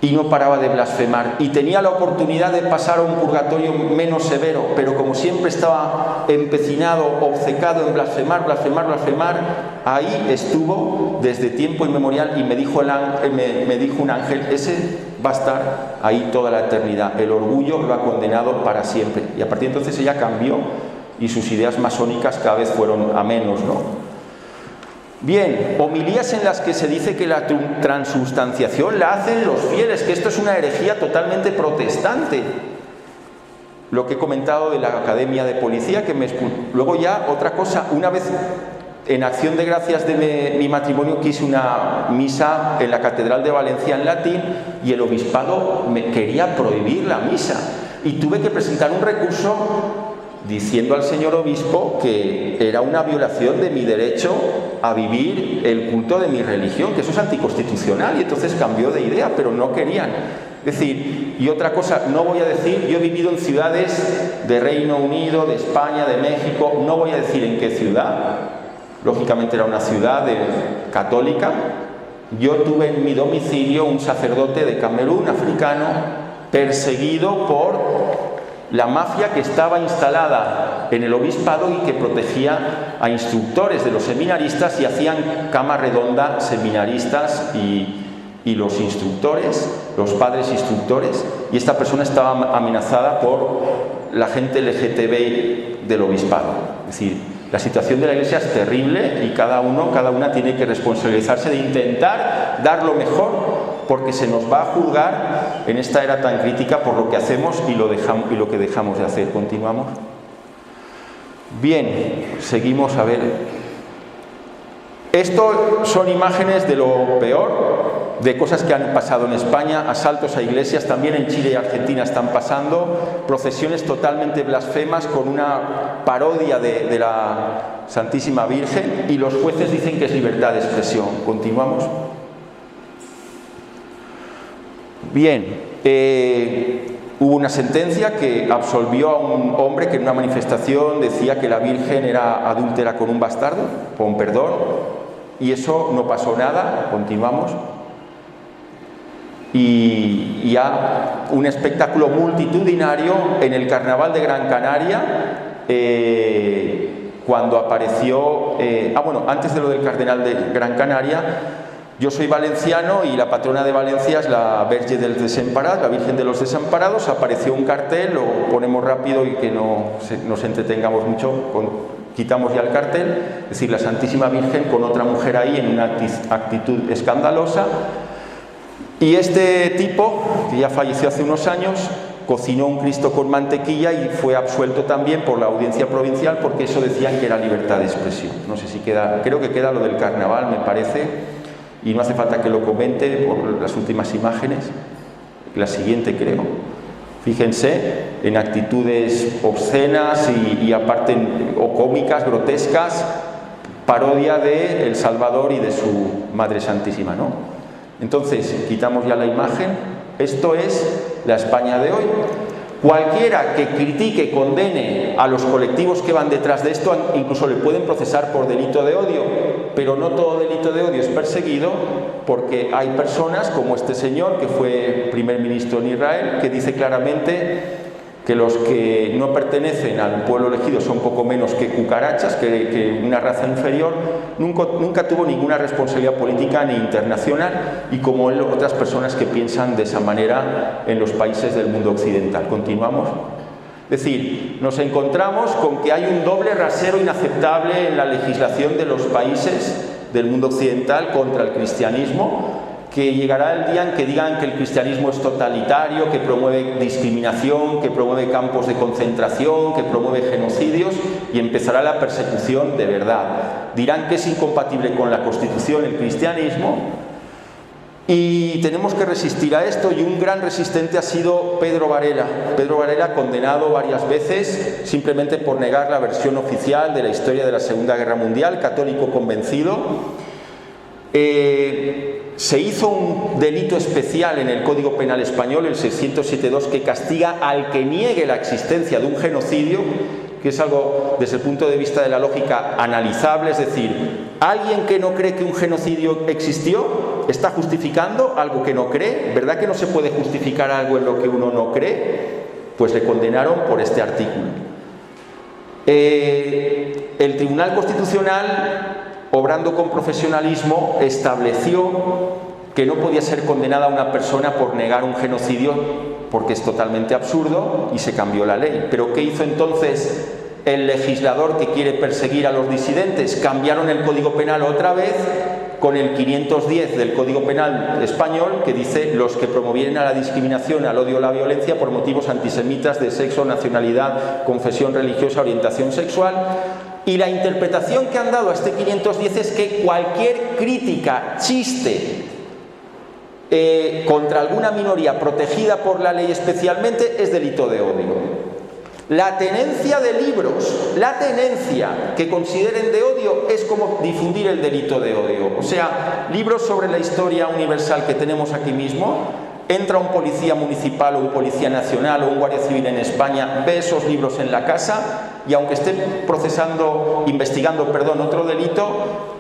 y no paraba de blasfemar, y tenía la oportunidad de pasar a un purgatorio menos severo, pero como siempre estaba empecinado, obcecado en blasfemar, ahí estuvo desde tiempo inmemorial, y me dijo un ángel, ese va a estar ahí toda la eternidad, el orgullo lo ha condenado para siempre. Y a partir de entonces ella cambió y sus ideas masónicas cada vez fueron a menos, ¿no? Bien, homilías en las que se dice que la transubstanciación la hacen los fieles, que esto es una herejía totalmente protestante. Lo que he comentado de la Academia de Policía, luego ya otra cosa, una vez en acción de gracias de mi matrimonio quise una misa en la Catedral de Valencia en latín y el obispado me quería prohibir la misa y tuve que presentar un recurso diciendo al señor obispo que era una violación de mi derecho a vivir el culto de mi religión, que eso es anticonstitucional, y entonces cambió de idea, pero no querían. Es decir, y otra cosa, no voy a decir, yo he vivido en ciudades de Reino Unido, de España, de México, no voy a decir en qué ciudad, lógicamente era una ciudad católica. Yo tuve en mi domicilio un sacerdote de Camerún, africano, perseguido por la mafia que estaba instalada en el obispado y que protegía a instructores de los seminaristas y hacían cama redonda seminaristas y los instructores, los padres instructores, y esta persona estaba amenazada por la gente LGTB del obispado. Es decir, la situación de la Iglesia es terrible y cada una tiene que responsabilizarse de intentar dar lo mejor, porque se nos va a juzgar en esta era tan crítica por lo que hacemos y lo que dejamos de hacer. Continuamos. Bien, seguimos a ver. Esto son imágenes de lo peor, de cosas que han pasado en España, asaltos a iglesias, también en Chile y Argentina están pasando, procesiones totalmente blasfemas con una parodia de la Santísima Virgen, y los jueces dicen que es libertad de expresión. Continuamos. Bien, hubo una sentencia que absolvió a un hombre que en una manifestación decía que la Virgen era adúltera con un bastardo, con perdón, y eso no pasó nada. Continuamos. Y ya un espectáculo multitudinario en el Carnaval de Gran Canaria, cuando apareció... antes de lo del Carnaval de Gran Canaria, yo soy valenciano y la patrona de Valencia es la Verge dels Desemparats, la Virgen de los Desamparados. Apareció un cartel, lo ponemos rápido y que no nos entretengamos mucho, quitamos ya el cartel, es decir, la Santísima Virgen con otra mujer ahí en una actitud escandalosa. Y este tipo, que ya falleció hace unos años, cocinó un Cristo con mantequilla y fue absuelto también por la audiencia provincial, porque eso decían que era libertad de expresión. No sé si queda, creo que queda lo del carnaval, me parece. Y no hace falta que lo comente por las últimas imágenes, la siguiente creo. Fíjense, en actitudes obscenas y aparte o cómicas, grotescas, parodia de El Salvador y de su Madre Santísima, ¿no? Entonces, quitamos ya la imagen. Esto es la España de hoy. Cualquiera que critique, condene a los colectivos que van detrás de esto, incluso le pueden procesar por delito de odio, pero no todo delito de odio es perseguido, porque hay personas como este señor que fue primer ministro en Israel, que dice claramente que los que no pertenecen al pueblo elegido son poco menos que cucarachas, que una raza inferior. Nunca tuvo ninguna responsabilidad política ni internacional, y como él, otras personas que piensan de esa manera en los países del mundo occidental. Continuamos. Es decir, nos encontramos con que hay un doble rasero inaceptable en la legislación de los países del mundo occidental contra el cristianismo, que llegará el día en que digan que el cristianismo es totalitario, que promueve discriminación, que promueve campos de concentración, que promueve genocidios, y empezará la persecución de verdad. Dirán que es incompatible con la Constitución el cristianismo, y tenemos que resistir a esto, y un gran resistente ha sido Pedro Varela. Pedro Varela, condenado varias veces simplemente por negar la versión oficial de la historia de la Segunda Guerra Mundial, católico convencido. Se hizo un delito especial en el Código Penal español, el 607.2, que castiga al que niegue la existencia de un genocidio, que es algo desde el punto de vista de la lógica analizable. Es decir, alguien que no cree que un genocidio existió está justificando algo que no cree. ¿Verdad que no se puede justificar algo en lo que uno no cree? Pues le condenaron por este artículo. El Tribunal Constitucional, obrando con profesionalismo, estableció que no podía ser condenada una persona por negar un genocidio, porque es totalmente absurdo, y se cambió la ley. ¿Pero qué hizo entonces el legislador que quiere perseguir a los disidentes? Cambiaron el Código Penal otra vez con el 510 del Código Penal español, que dice: los que promovieren a la discriminación, al odio o la violencia por motivos antisemitas de sexo, nacionalidad, confesión religiosa, orientación sexual. Y la interpretación que han dado a este 510 es que cualquier crítica, chiste contra alguna minoría protegida por la ley especialmente es delito de odio. La tenencia de libros, la tenencia que consideren de odio es como difundir el delito de odio. O sea, libros sobre la historia universal que tenemos aquí mismo, entra un policía municipal o un policía nacional o un guardia civil en España, ve esos libros en la casa y aunque esté investigando otro delito,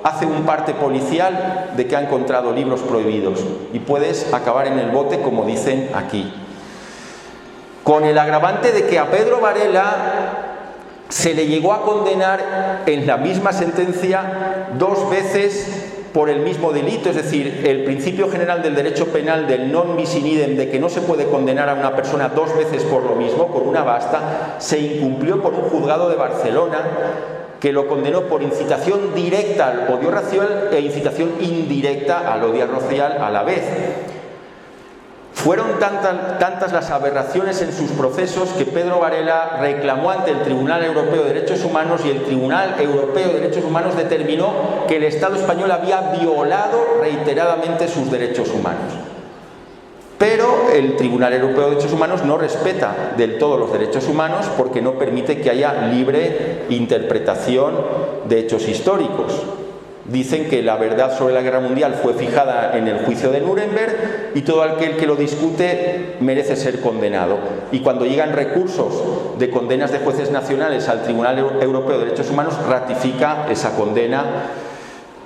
hace un parte policial de que ha encontrado libros prohibidos y puedes acabar en el bote, como dicen aquí. Con el agravante de que a Pedro Varela se le llegó a condenar en la misma sentencia 2 veces por el mismo delito, es decir, el principio general del derecho penal del non bis in idem, de que no se puede condenar a una persona 2 veces por lo mismo, con una basta, se incumplió por un juzgado de Barcelona que lo condenó por incitación directa al odio racial e incitación indirecta al odio racial a la vez. Fueron tantas las aberraciones en sus procesos que Pedro Varela reclamó ante el Tribunal Europeo de Derechos Humanos y el Tribunal Europeo de Derechos Humanos determinó que el Estado español había violado reiteradamente sus derechos humanos. Pero el Tribunal Europeo de Derechos Humanos no respeta del todo los derechos humanos porque no permite que haya libre interpretación de hechos históricos. Dicen que la verdad sobre la guerra mundial fue fijada en el juicio de Nuremberg y todo aquel que lo discute merece ser condenado. Y cuando llegan recursos de condenas de jueces nacionales al Tribunal Europeo de Derechos Humanos, ratifica esa condena.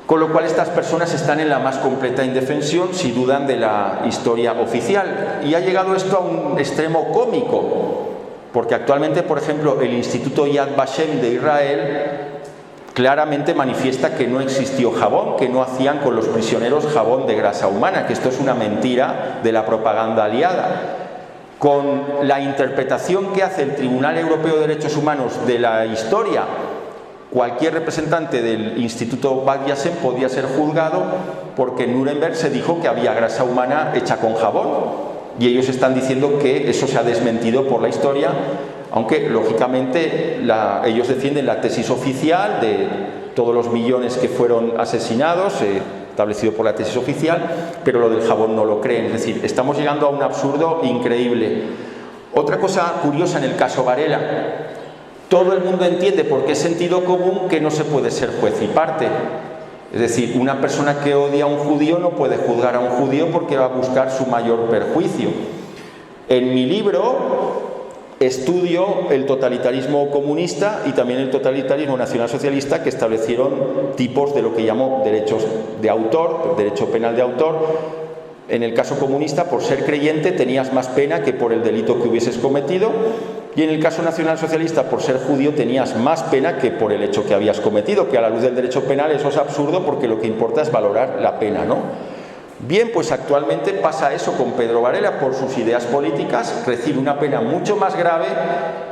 Con lo cual estas personas están en la más completa indefensión si dudan de la historia oficial. Y ha llegado esto a un extremo cómico, porque actualmente, por ejemplo, el Instituto Yad Vashem de Israel claramente manifiesta que no existió jabón, que no hacían con los prisioneros jabón de grasa humana, que esto es una mentira de la propaganda aliada. Con la interpretación que hace el Tribunal Europeo de Derechos Humanos de la historia, cualquier representante del Instituto Yad Vashem podía ser juzgado porque en Nuremberg se dijo que había grasa humana hecha con jabón y ellos están diciendo que eso se ha desmentido por la historia, aunque lógicamente ellos defienden la tesis oficial de todos los millones que fueron asesinados, establecido por la tesis oficial, pero lo del jabón no lo creen. Es decir, estamos llegando a un absurdo increíble. Otra cosa curiosa en el caso Varela: todo el mundo entiende, porque es sentido común, que no se puede ser juez y parte. Es decir, una persona que odia a un judío no puede juzgar a un judío porque va a buscar su mayor perjuicio. En mi libro estudio el totalitarismo comunista y también el totalitarismo nacionalsocialista, que establecieron tipos de lo que llamo derechos de autor, derecho penal de autor. En el caso comunista, por ser creyente tenías más pena que por el delito que hubieses cometido, y en el caso nacionalsocialista, por ser judío, tenías más pena que por el hecho que habías cometido, que a la luz del derecho penal eso es absurdo, porque lo que importa es valorar la pena, ¿no? Bien, pues actualmente pasa eso con Pedro Varela. Por sus ideas políticas recibe una pena mucho más grave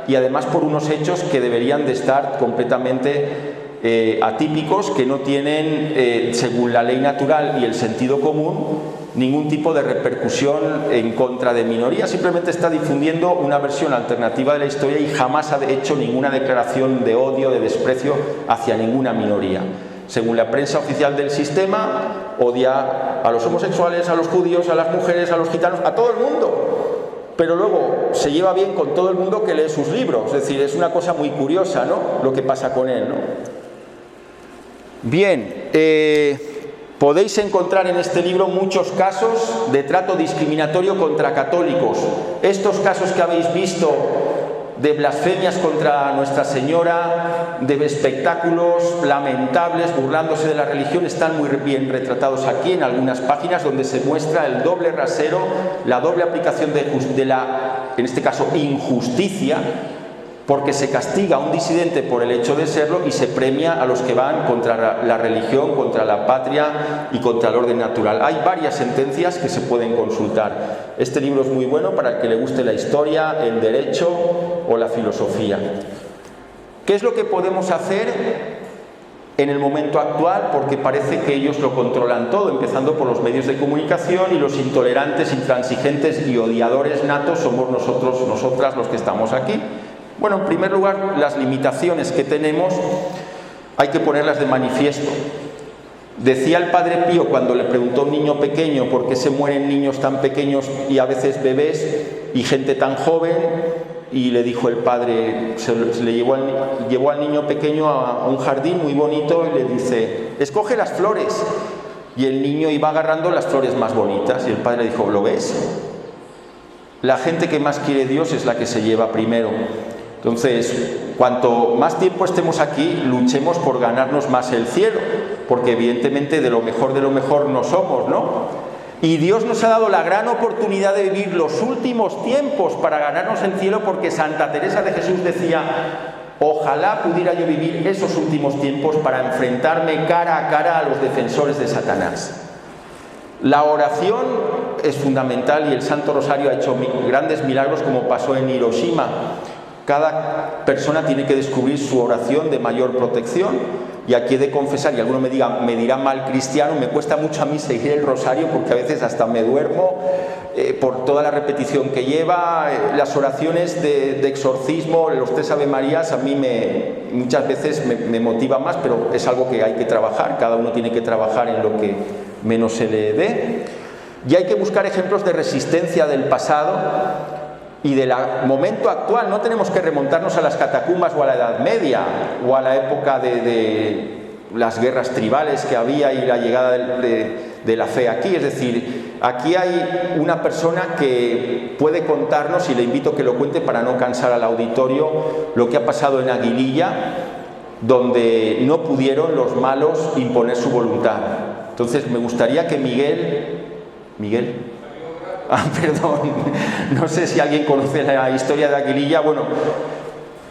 y además por unos hechos que deberían de estar completamente atípicos, que no tienen, según la ley natural y el sentido común, ningún tipo de repercusión en contra de minorías. Simplemente está difundiendo una versión alternativa de la historia y jamás ha hecho ninguna declaración de odio, de desprecio hacia ninguna minoría. Según la prensa oficial del sistema, odia a los homosexuales, a los judíos, a las mujeres, a los gitanos, a todo el mundo. Pero luego se lleva bien con todo el mundo que lee sus libros. Es decir, es una cosa muy curiosa, ¿no?, lo que pasa con él, ¿no? Bien, podéis encontrar en este libro muchos casos de trato discriminatorio contra católicos. Estos casos que habéis visto de blasfemias contra Nuestra Señora, de espectáculos lamentables, burlándose de la religión, están muy bien retratados aquí en algunas páginas donde se muestra el doble rasero, la doble aplicación de la, en este caso, injusticia, porque se castiga a un disidente por el hecho de serlo y se premia a los que van contra la religión, contra la patria y contra el orden natural. Hay varias sentencias que se pueden consultar. Este libro es muy bueno para el que le guste la historia, el derecho o la filosofía. ¿Qué es lo que podemos hacer en el momento actual? Porque parece que ellos lo controlan todo, empezando por los medios de comunicación, y los intolerantes, intransigentes y odiadores natos somos nosotros, nosotras los que estamos aquí. Bueno, en primer lugar, las limitaciones que tenemos hay que ponerlas de manifiesto. Decía el Padre Pío cuando le preguntó a un niño pequeño por qué se mueren niños tan pequeños y a veces bebés y gente tan joven, y le dijo el padre, se le llevó al niño pequeño a un jardín muy bonito y le dice: escoge las flores. Y el niño iba agarrando las flores más bonitas y el padre dijo: ¿lo ves? La gente que más quiere Dios es la que se lleva primero. Entonces, cuanto más tiempo estemos aquí, luchemos por ganarnos más el cielo, porque evidentemente de lo mejor no somos, ¿no? Y Dios nos ha dado la gran oportunidad de vivir los últimos tiempos para ganarnos el cielo, porque Santa Teresa de Jesús decía: ojalá pudiera yo vivir esos últimos tiempos para enfrentarme cara a cara a los defensores de Satanás. La oración es fundamental y el Santo Rosario ha hecho grandes milagros, como pasó en Hiroshima. Cada persona tiene que descubrir su oración de mayor protección, y aquí he de confesar, y alguno me dirá mal cristiano, me cuesta mucho a mí seguir el rosario porque a veces hasta me duermo por toda la repetición que lleva. Las oraciones de exorcismo, los 3 Ave Marías, a mí muchas veces me motiva más, pero es algo que hay que trabajar, cada uno tiene que trabajar en lo que menos se le dé, y hay que buscar ejemplos de resistencia del pasado y del momento actual. No tenemos que remontarnos a las catacumbas o a la Edad Media o a la época de las guerras tribales que había y la llegada de la fe aquí. Es decir, aquí hay una persona que puede contarnos, y le invito a que lo cuente para no cansar al auditorio, lo que ha pasado en Aguililla, donde no pudieron los malos imponer su voluntad. Entonces me gustaría que Miguel, perdón, no sé si alguien conoce la historia de Aguililla. Bueno,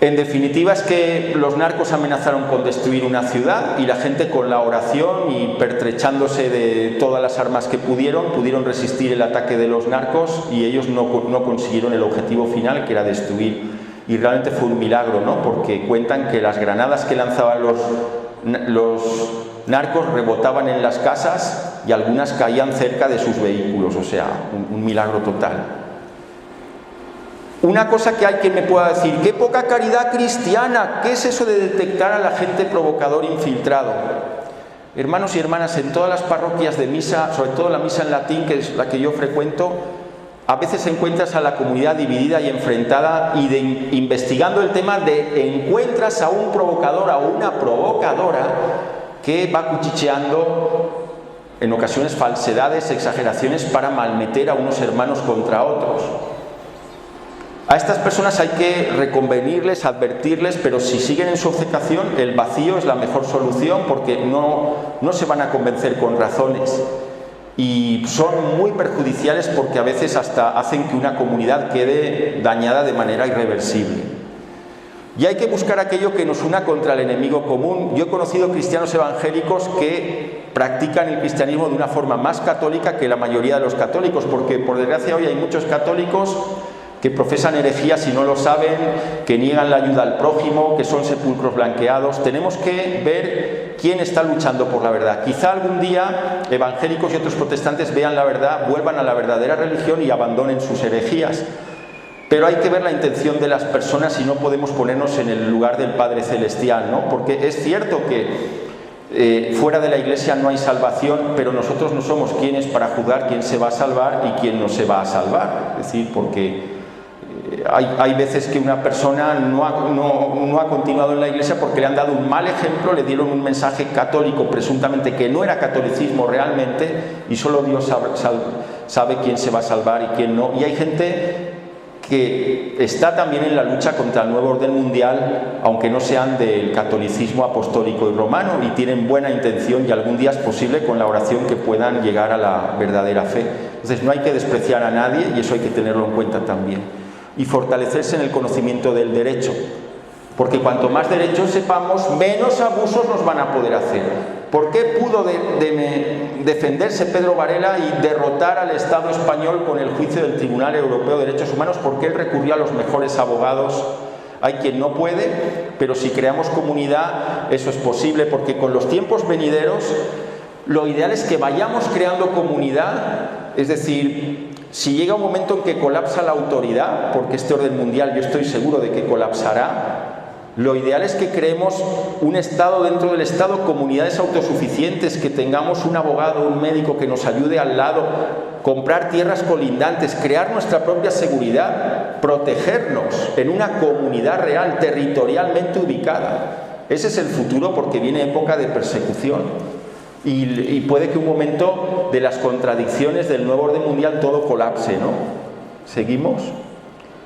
en definitiva es que los narcos amenazaron con destruir una ciudad, y la gente, con la oración y pertrechándose de todas las armas que pudieron resistir el ataque de los narcos, y ellos no consiguieron el objetivo final, que era destruir. Y realmente fue un milagro, ¿no? Porque cuentan que las granadas que lanzaban los narcos rebotaban en las casas y algunas caían cerca de sus vehículos. O sea, un milagro total. Una cosa que hay que me pueda decir: ¡qué poca caridad cristiana! ¿Qué es eso de detectar a la gente provocador infiltrado? Hermanos y hermanas, en todas las parroquias de misa, sobre todo la misa en latín, que es la que yo frecuento, a veces encuentras a la comunidad dividida y enfrentada, y investigando el tema encuentras a un provocador, a una provocadora, que va cuchicheando, en ocasiones, falsedades, exageraciones para malmeter a unos hermanos contra otros. A estas personas hay que reconvenirles, advertirles, pero si siguen en su obcecación, el vacío es la mejor solución, porque no se van a convencer con razones, y son muy perjudiciales, porque a veces hasta hacen que una comunidad quede dañada de manera irreversible. Y hay que buscar aquello que nos una contra el enemigo común. Yo he conocido cristianos evangélicos que practican el cristianismo de una forma más católica que la mayoría de los católicos, porque por desgracia hoy hay muchos católicos que profesan herejías y no lo saben, que niegan la ayuda al prójimo, que son sepulcros blanqueados. Tenemos que ver quién está luchando por la verdad. Quizá algún día evangélicos y otros protestantes vean la verdad, vuelvan a la verdadera religión y abandonen sus herejías. Pero hay que ver la intención de las personas, y no podemos ponernos en el lugar del Padre Celestial, ¿no? Porque es cierto que fuera de la Iglesia no hay salvación, pero nosotros no somos quienes para juzgar quién se va a salvar y quién no se va a salvar. Es decir, porque hay veces que una persona no ha continuado en la Iglesia porque le han dado un mal ejemplo, le dieron un mensaje católico presuntamente que no era catolicismo realmente, y solo Dios sabe quién se va a salvar y quién no. Y hay gente que está también en la lucha contra el nuevo orden mundial, aunque no sean del catolicismo apostólico y romano, y tienen buena intención, y algún día es posible con la oración que puedan llegar a la verdadera fe. Entonces no hay que despreciar a nadie, y eso hay que tenerlo en cuenta también. Y fortalecerse en el conocimiento del derecho, porque cuanto más derechos sepamos, menos abusos nos van a poder hacer. ¿Por qué pudo defenderse Pedro Varela y derrotar al Estado español con el juicio del Tribunal Europeo de Derechos Humanos? Porque él recurrió a los mejores abogados. Hay quien no puede, pero si creamos comunidad, eso es posible, porque con los tiempos venideros, lo ideal es que vayamos creando comunidad, es decir, si llega un momento en que colapsa la autoridad, porque este orden mundial yo estoy seguro de que colapsará, lo ideal es que creemos un Estado dentro del Estado, comunidades autosuficientes, que tengamos un abogado, un médico que nos ayude al lado, comprar tierras colindantes, crear nuestra propia seguridad, protegernos en una comunidad real, territorialmente ubicada. Ese es el futuro, porque viene época de persecución. Y puede que un momento de las contradicciones del nuevo orden mundial todo colapse, ¿no? ¿Seguimos?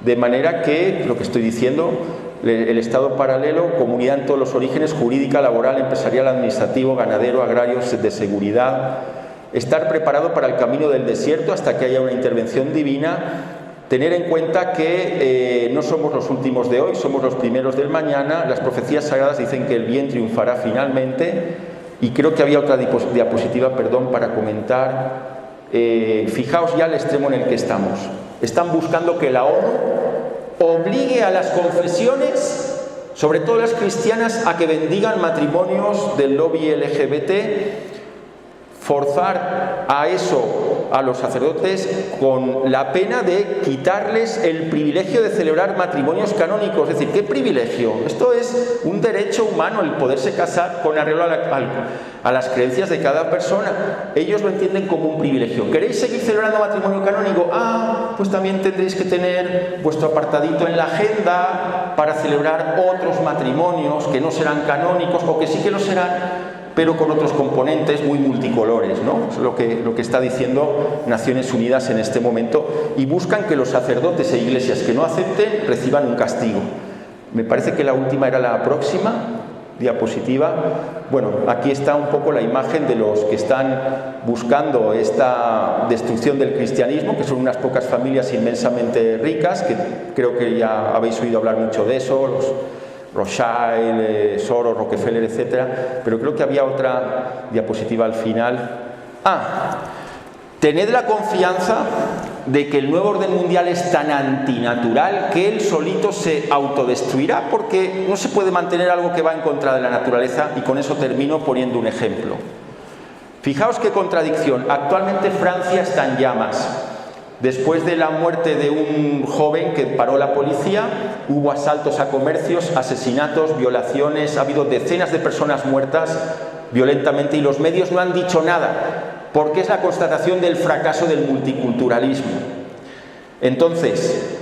De manera que, lo que estoy diciendo, el Estado paralelo, comunidad en todos los orígenes, jurídica, laboral, empresarial, administrativo, ganadero, agrario, de seguridad, estar preparado para el camino del desierto hasta que haya una intervención divina, tener en cuenta que no somos los últimos de hoy, somos los primeros del mañana. Las profecías sagradas dicen que el bien triunfará finalmente, y creo que había otra diapositiva, perdón, para comentar. Fijaos ya el extremo en el que estamos. Están buscando que la ONU obligue a las confesiones, sobre todo las cristianas, a que bendigan matrimonios del lobby LGBT, forzar a eso a los sacerdotes con la pena de quitarles el privilegio de celebrar matrimonios canónicos. Es decir, ¿qué privilegio? Esto es un derecho humano, el poderse casar con arreglo a las creencias de cada persona. Ellos lo entienden como un privilegio. ¿Queréis seguir celebrando matrimonio canónico? Pues también tendréis que tener vuestro apartadito en la agenda para celebrar otros matrimonios que no serán canónicos, o que sí que lo serán, pero con otros componentes muy multicolores, ¿no? Es lo que está diciendo Naciones Unidas en este momento, y buscan que los sacerdotes e iglesias que no acepten reciban un castigo. Me parece que la última era la próxima diapositiva. Bueno, aquí está un poco la imagen de los que están buscando esta destrucción del cristianismo, que son unas pocas familias inmensamente ricas, que creo que ya habéis oído hablar mucho de eso, los Rothschild, Soros, Rockefeller, etcétera. Pero creo que había otra diapositiva al final. Tened la confianza de que el nuevo orden mundial es tan antinatural que él solito se autodestruirá, porque no se puede mantener algo que va en contra de la naturaleza. Y con eso termino poniendo un ejemplo. Fijaos qué contradicción. Actualmente Francia está en llamas. Después de la muerte de un joven que paró la policía, hubo asaltos a comercios, asesinatos, violaciones, ha habido decenas de personas muertas violentamente, y los medios no han dicho nada, porque es la constatación del fracaso del multiculturalismo. Entonces,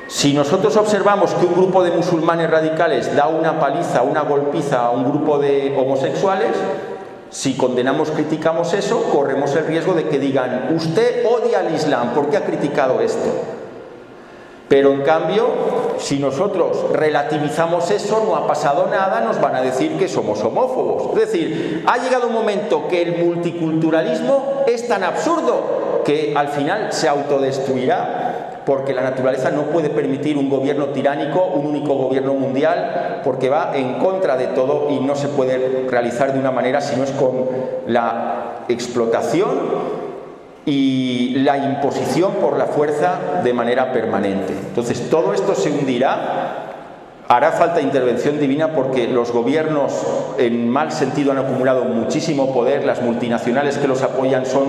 si nosotros observamos que un grupo de musulmanes radicales da una paliza, una golpiza a un grupo de homosexuales, si condenamos, criticamos eso, corremos el riesgo de que digan: usted odia al Islam, ¿por qué ha criticado esto? Pero en cambio, si nosotros relativizamos eso, no ha pasado nada, nos van a decir que somos homófobos. Es decir, ha llegado un momento que el multiculturalismo es tan absurdo que al final se autodestruirá, porque la naturaleza no puede permitir un gobierno tiránico, un único gobierno mundial, porque va en contra de todo y no se puede realizar de una manera si no es con la explotación y la imposición por la fuerza de manera permanente. Entonces todo esto se hundirá. Hará falta intervención divina, porque los gobiernos en mal sentido han acumulado muchísimo poder. Las multinacionales que los apoyan son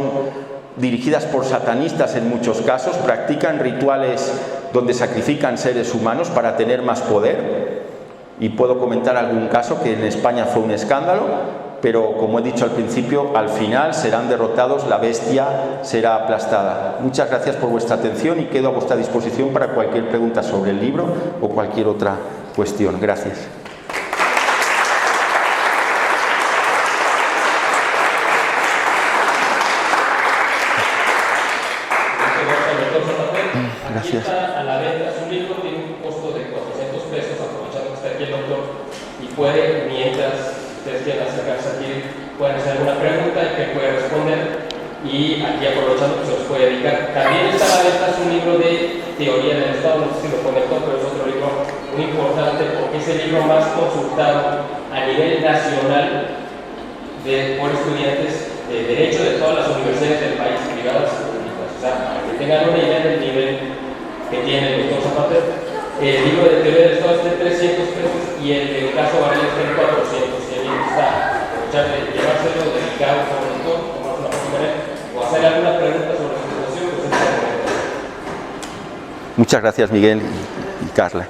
dirigidas por satanistas en muchos casos, practican rituales donde sacrifican seres humanos para tener más poder, y puedo comentar algún caso que en España fue un escándalo. Pero como he dicho al principio, al final serán derrotados, la bestia será aplastada. Muchas gracias por vuestra atención, y quedo a vuestra disposición para cualquier pregunta sobre el libro o cualquier otra cuestión. Gracias. Gracias. A la venta ustedes quieran acercarse aquí, pueden hacer alguna pregunta y que puede responder. Y aquí aprovechando que se los puede dedicar. También está a la venta un libro de teoría del Estado, no sé si lo conectó, pero es otro libro muy importante porque es el libro más consultado a nivel nacional por estudiantes de Derecho de todas las universidades del país, privadas y públicas. O sea, para que tengan una idea del nivel que tiene el doctor Zapater, el libro de teoría del Estado está en 300 pesos y el del caso Varela está en 400. Si alguien gusta aprovechar de llevárselo, dedicado por el doctor, tomarse una foto con él, o hacer alguna pregunta sobre su situación, pues es el momento. Muchas gracias, Miguel y Carla.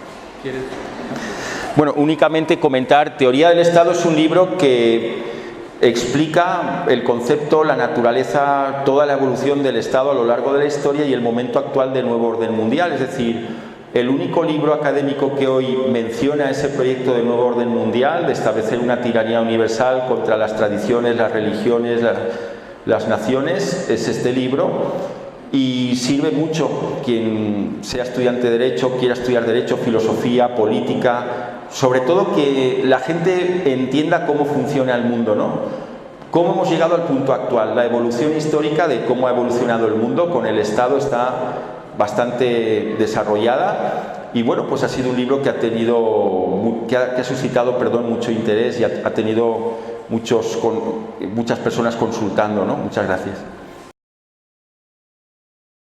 Bueno, únicamente comentar, Teoría del Estado es un libro que explica el concepto, la naturaleza, toda la evolución del Estado a lo largo de la historia y el momento actual del nuevo orden mundial. Es decir, el único libro académico que hoy menciona ese proyecto de nuevo orden mundial, de establecer una tiranía universal contra las tradiciones, las religiones, las naciones, es este libro. Y sirve mucho quien sea estudiante de Derecho, quiera estudiar Derecho, Filosofía, Política, sobre todo que la gente entienda cómo funciona el mundo, ¿no? Cómo hemos llegado al punto actual, la evolución histórica de cómo ha evolucionado el mundo, con el Estado está bastante desarrollada y bueno, pues ha sido un libro que ha suscitado mucho interés y ha tenido muchas personas consultando, ¿no? Muchas gracias.